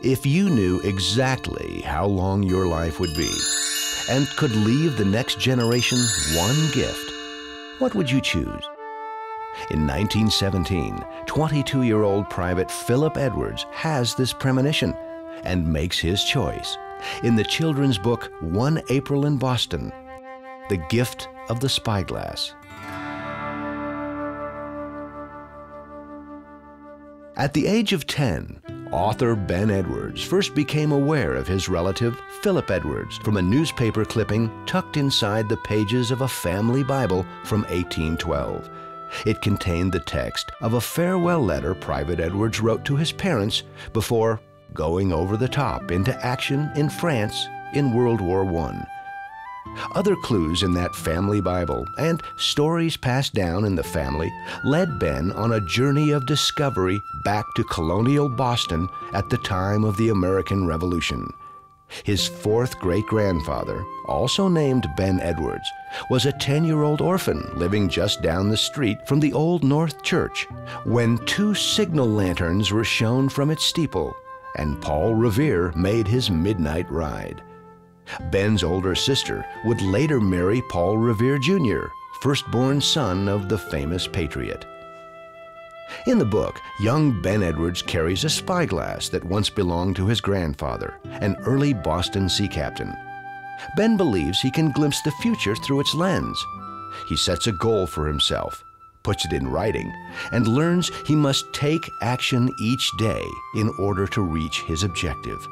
If you knew exactly how long your life would be and could leave the next generation one gift, what would you choose? In 1917, 22-year-old Private Philip Edwards has this premonition and makes his choice in the children's book One April in Boston, The Gift of the Spyglass. At the age of 10, author Ben Edwards first became aware of his relative Philip Edwards from a newspaper clipping tucked inside the pages of a family Bible from 1812. It contained the text of a farewell letter Private Edwards wrote to his parents before going over the top into action in France in World War I. Other clues in that family Bible and stories passed down in the family led Ben on a journey of discovery back to colonial Boston at the time of the American Revolution. His fourth great-grandfather, also named Ben Edwards, was a 10-year-old orphan living just down the street from the Old North Church when two signal lanterns were shown from its steeple and Paul Revere made his midnight ride. Ben's older sister would later marry Paul Revere Jr., firstborn son of the famous patriot. In the book, young Ben Edwards carries a spyglass that once belonged to his grandfather, an early Boston sea captain. Ben believes he can glimpse the future through its lens. He sets a goal for himself, puts it in writing, and learns he must take action each day in order to reach his objective.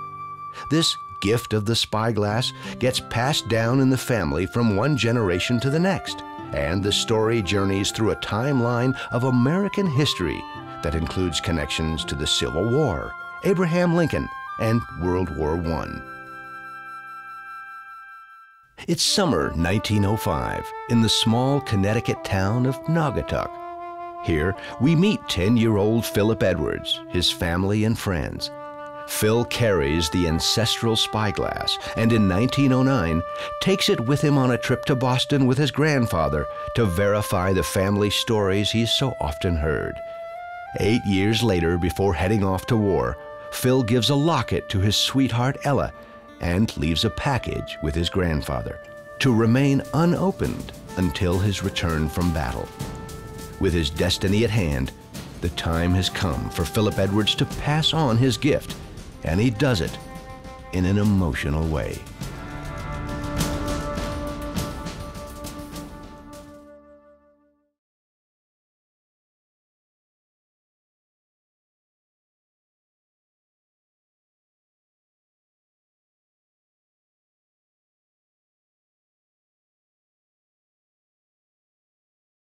This gift of the spyglass gets passed down in the family from one generation to the next, and the story journeys through a timeline of American history that includes connections to the Civil War, Abraham Lincoln, and World War I. It's summer 1905 in the small Connecticut town of Naugatuck. Here we meet 10-year-old Philip Edwards, his family and friends. Phil carries the ancestral spyglass and in 1909 takes it with him on a trip to Boston with his grandfather to verify the family stories he's so often heard. 8 years later, before heading off to war, Phil gives a locket to his sweetheart Ella and leaves a package with his grandfather to remain unopened until his return from battle. With his destiny at hand, the time has come for Philip Edwards to pass on his gift, and he does it in an emotional way.